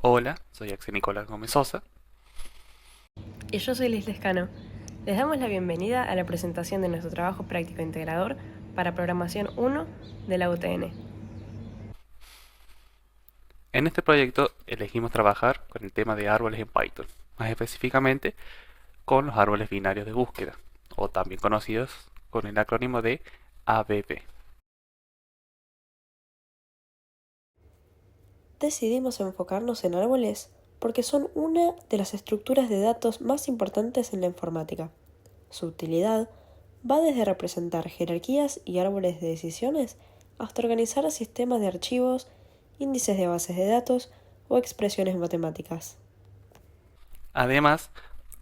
Hola, soy Axel Nicolás Gómez Sosa. Y yo soy Liz Lescano. Les damos la bienvenida a la presentación de nuestro trabajo práctico integrador para programación 1 de la UTN. En este proyecto elegimos trabajar con el tema de árboles en Python, más específicamente con los árboles binarios de búsqueda, o también conocidos con el acrónimo de ABB. Decidimos enfocarnos en árboles porque son una de las estructuras de datos más importantes en la informática. Su utilidad va desde representar jerarquías y árboles de decisiones hasta organizar sistemas de archivos, índices de bases de datos o expresiones matemáticas. Además,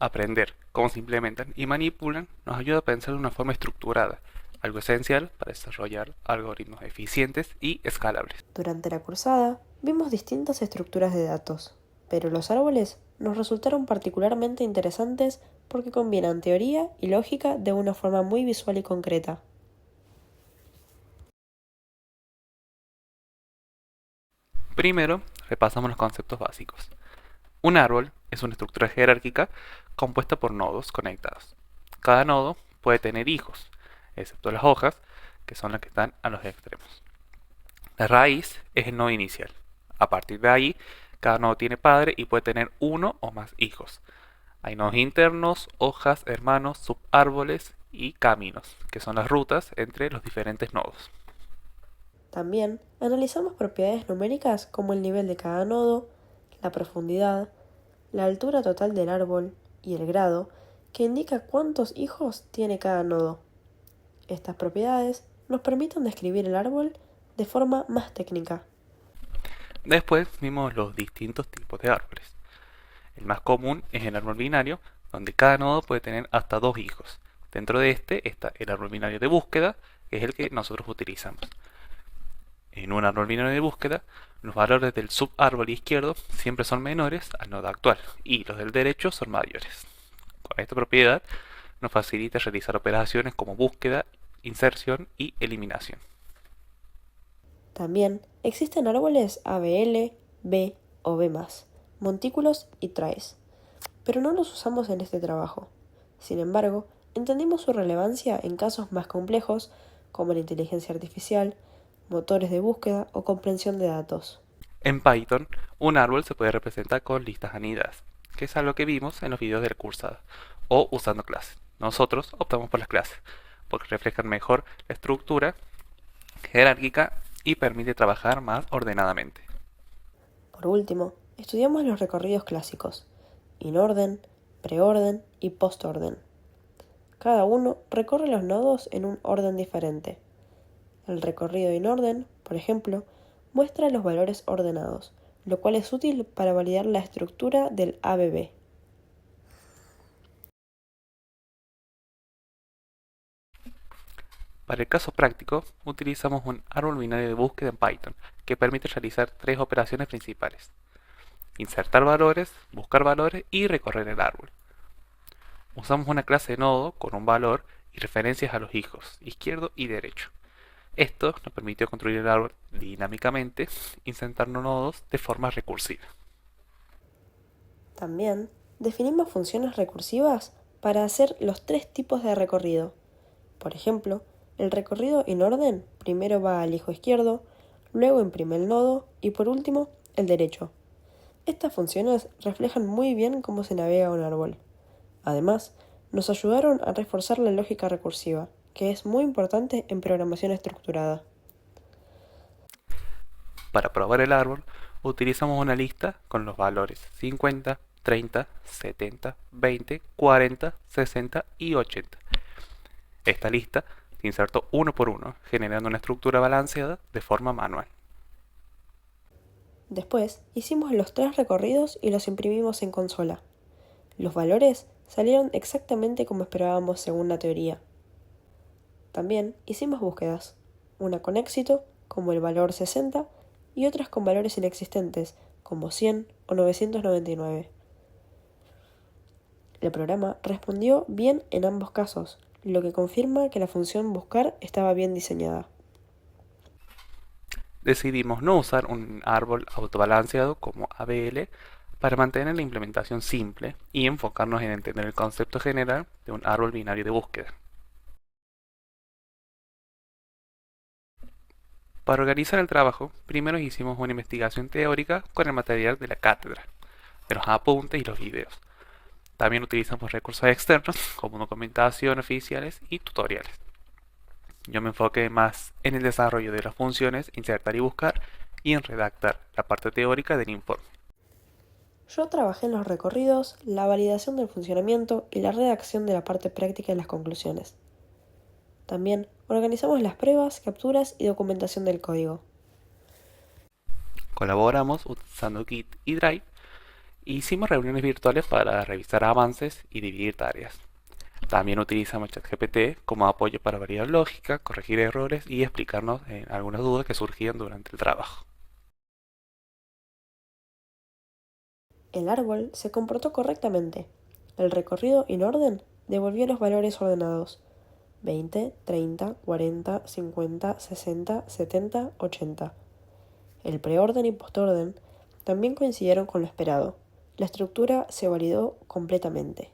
aprender cómo se implementan y manipulan nos ayuda a pensar de una forma estructurada, algo esencial para desarrollar algoritmos eficientes y escalables. Durante la cursada vimos distintas estructuras de datos, pero los árboles nos resultaron particularmente interesantes porque combinan teoría y lógica de una forma muy visual y concreta. Primero, repasamos los conceptos básicos. Un árbol es una estructura jerárquica compuesta por nodos conectados. Cada nodo puede tener hijos, excepto las hojas, que son las que están a los extremos. La raíz es el nodo inicial. A partir de ahí, cada nodo tiene padre y puede tener uno o más hijos. Hay nodos internos, hojas, hermanos, subárboles y caminos, que son las rutas entre los diferentes nodos. También analizamos propiedades numéricas como el nivel de cada nodo, la profundidad, la altura total del árbol y el grado, que indica cuántos hijos tiene cada nodo. Estas propiedades nos permiten describir el árbol de forma más técnica. Después vimos los distintos tipos de árboles. El más común es el árbol binario, donde cada nodo puede tener hasta dos hijos. Dentro de este está el árbol binario de búsqueda, que es el que nosotros utilizamos. En un árbol binario de búsqueda, los valores del subárbol izquierdo siempre son menores al nodo actual y los del derecho son mayores. Con esta propiedad nos facilita realizar operaciones como búsqueda, inserción y eliminación. También existen árboles ABL, B o B+, montículos y trays, pero no los usamos en este trabajo. Sin embargo, entendimos su relevancia en casos más complejos como la inteligencia artificial, motores de búsqueda o comprensión de datos. En Python, un árbol se puede representar con listas anidadas, que es algo que vimos en los videos de la cursada, o usando clases. Nosotros optamos por las clases, porque reflejan mejor la estructura jerárquica y permite trabajar más ordenadamente. Por último, estudiamos los recorridos clásicos, inorden, preorden y postorden. Cada uno recorre los nodos en un orden diferente. El recorrido inorden, por ejemplo, muestra los valores ordenados, lo cual es útil para validar la estructura del ABB. Para el caso práctico, utilizamos un árbol binario de búsqueda en Python, que permite realizar tres operaciones principales: insertar valores, buscar valores y recorrer el árbol. Usamos una clase de nodo con un valor y referencias a los hijos, izquierdo y derecho. Esto nos permitió construir el árbol dinámicamente, insertando nodos de forma recursiva. También definimos funciones recursivas para hacer los tres tipos de recorrido. Por ejemplo, el recorrido inorden primero va al hijo izquierdo, luego imprime el nodo y por último el derecho. Estas funciones reflejan muy bien cómo se navega un árbol. Además, nos ayudaron a reforzar la lógica recursiva, que es muy importante en programación estructurada. Para probar el árbol, utilizamos una lista con los valores 50, 30, 70, 20, 40, 60 y 80. Esta lista se insertó uno por uno, generando una estructura balanceada de forma manual. Después, hicimos los tres recorridos y los imprimimos en consola. Los valores salieron exactamente como esperábamos según la teoría. También hicimos búsquedas, una con éxito, como el valor 60, y otras con valores inexistentes, como 100 o 999. El programa respondió bien en ambos casos, lo que confirma que la función buscar estaba bien diseñada. decidimos no usar un árbol autobalanceado como ABL para mantener la implementación simple y enfocarnos en entender el concepto general de un árbol binario de búsqueda. Para organizar el trabajo, primero hicimos una investigación teórica con el material de la cátedra, de los apuntes y los videos. También utilizamos recursos externos como documentación oficiales y tutoriales. Yo me enfoqué más en el desarrollo de las funciones insertar y buscar y en redactar la parte teórica del informe. Yo trabajé en los recorridos, la validación del funcionamiento y la redacción de la parte práctica de las conclusiones. También organizamos las pruebas, capturas y documentación del código. Colaboramos usando Git y Drive e hicimos reuniones virtuales para revisar avances y dividir tareas. También utilizamos ChatGPT como apoyo para validar lógica, corregir errores y explicarnos algunas dudas que surgían durante el trabajo. El árbol se comportó correctamente. El recorrido en orden devolvió los valores ordenados: 20, 30, 40, 50, 60, 70, 80. El preorden y postorden también coincidieron con lo esperado. La estructura se validó completamente.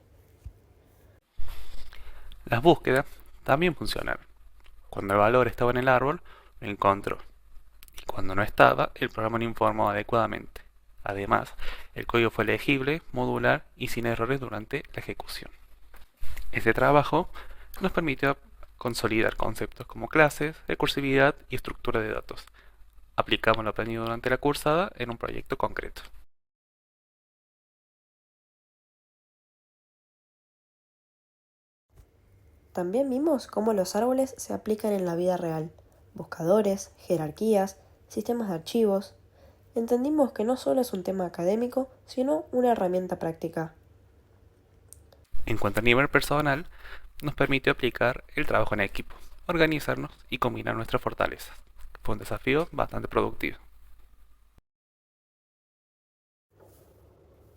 Las búsquedas también funcionaron. Cuando el valor estaba en el árbol, lo encontró. Y cuando no estaba, el programa lo informó adecuadamente. Además, el código fue legible, modular y sin errores durante la ejecución. Este trabajo nos permitió consolidar conceptos como clases, recursividad y estructura de datos. Aplicamos lo aprendido durante la cursada en un proyecto concreto. También vimos cómo los árboles se aplican en la vida real: buscadores, jerarquías, sistemas de archivos. Entendimos que no solo es un tema académico, sino una herramienta práctica. En cuanto a nivel personal, nos permitió aplicar el trabajo en equipo, organizarnos y combinar nuestras fortalezas. Fue un desafío bastante productivo.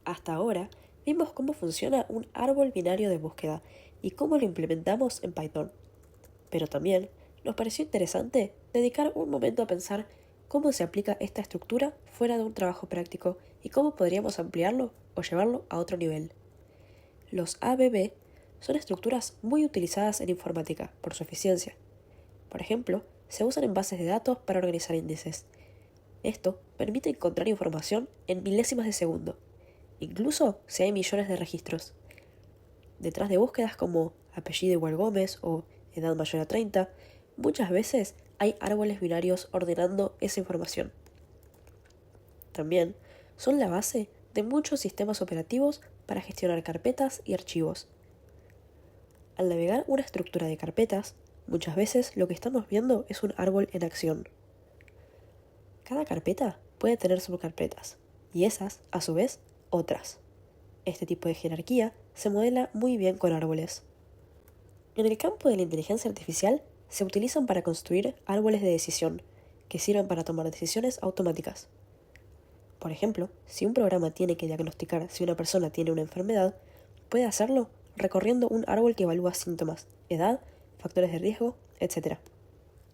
Hasta ahora, vimos cómo funciona un árbol binario de búsqueda y cómo lo implementamos en Python. Pero también nos pareció interesante dedicar un momento a pensar cómo se aplica esta estructura fuera de un trabajo práctico y cómo podríamos ampliarlo o llevarlo a otro nivel. Los ABB son estructuras muy utilizadas en informática por su eficiencia. Por ejemplo, se usan en bases de datos para organizar índices. Esto permite encontrar información en milésimas de segundo, incluso si hay millones de registros. Detrás de búsquedas como apellido igual Gómez o edad mayor a 30, muchas veces hay árboles binarios ordenando esa información. También son la base de muchos sistemas operativos para gestionar carpetas y archivos. Al navegar una estructura de carpetas, muchas veces lo que estamos viendo es un árbol en acción. Cada carpeta puede tener subcarpetas, y esas, a su vez, otras. Este tipo de jerarquía se modela muy bien con árboles. En el campo de la inteligencia artificial se utilizan para construir árboles de decisión, que sirven para tomar decisiones automáticas. Por ejemplo, si un programa tiene que diagnosticar si una persona tiene una enfermedad, puede hacerlo recorriendo un árbol que evalúa síntomas, edad, factores de riesgo, etc.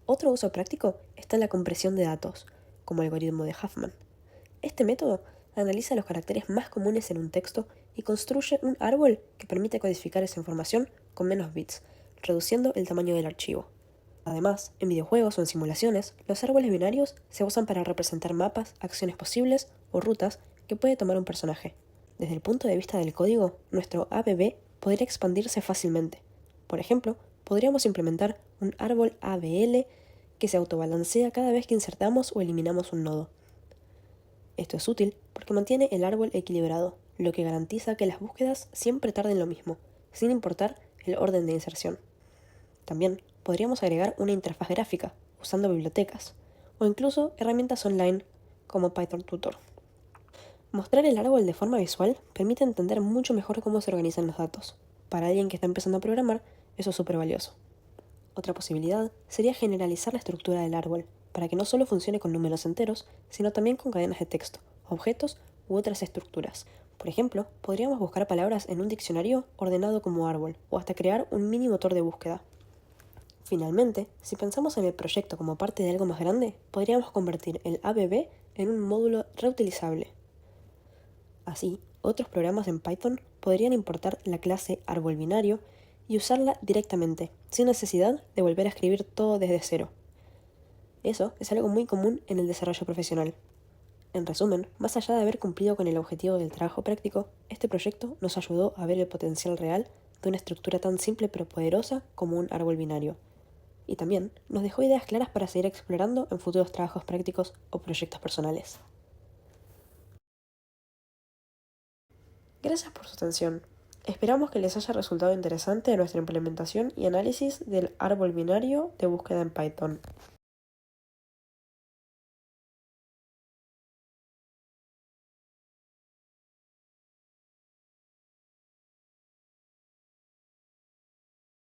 Otro uso práctico está en la compresión de datos, como el algoritmo de Huffman. Este método analiza los caracteres más comunes en un texto y construye un árbol que permite codificar esa información con menos bits, reduciendo el tamaño del archivo. Además, en videojuegos o en simulaciones, los árboles binarios se usan para representar mapas, acciones posibles o rutas que puede tomar un personaje. Desde el punto de vista del código, nuestro ABB podría expandirse fácilmente. Por ejemplo, podríamos implementar un árbol ABL que se autobalancea cada vez que insertamos o eliminamos un nodo. Esto es útil porque mantiene el árbol equilibrado, lo que garantiza que las búsquedas siempre tarden lo mismo, sin importar el orden de inserción. También podríamos agregar una interfaz gráfica, usando bibliotecas, o incluso herramientas online como Python Tutor. Mostrar el árbol de forma visual permite entender mucho mejor cómo se organizan los datos. Para alguien que está empezando a programar, eso es súper valioso. Otra posibilidad sería generalizar la estructura del árbol, para que no solo funcione con números enteros, sino también con cadenas de texto, objetos u otras estructuras. Por ejemplo, podríamos buscar palabras en un diccionario ordenado como árbol, o hasta crear un mini motor de búsqueda. Finalmente, si pensamos en el proyecto como parte de algo más grande, podríamos convertir el ABB en un módulo reutilizable. Así, otros programas en Python podrían importar la clase árbol binario y usarla directamente, sin necesidad de volver a escribir todo desde cero. Eso es algo muy común en el desarrollo profesional. En resumen, más allá de haber cumplido con el objetivo del trabajo práctico, este proyecto nos ayudó a ver el potencial real de una estructura tan simple pero poderosa como un árbol binario. Y también nos dejó ideas claras para seguir explorando en futuros trabajos prácticos o proyectos personales. Gracias por su atención. Esperamos que les haya resultado interesante nuestra implementación y análisis del árbol binario de búsqueda en Python.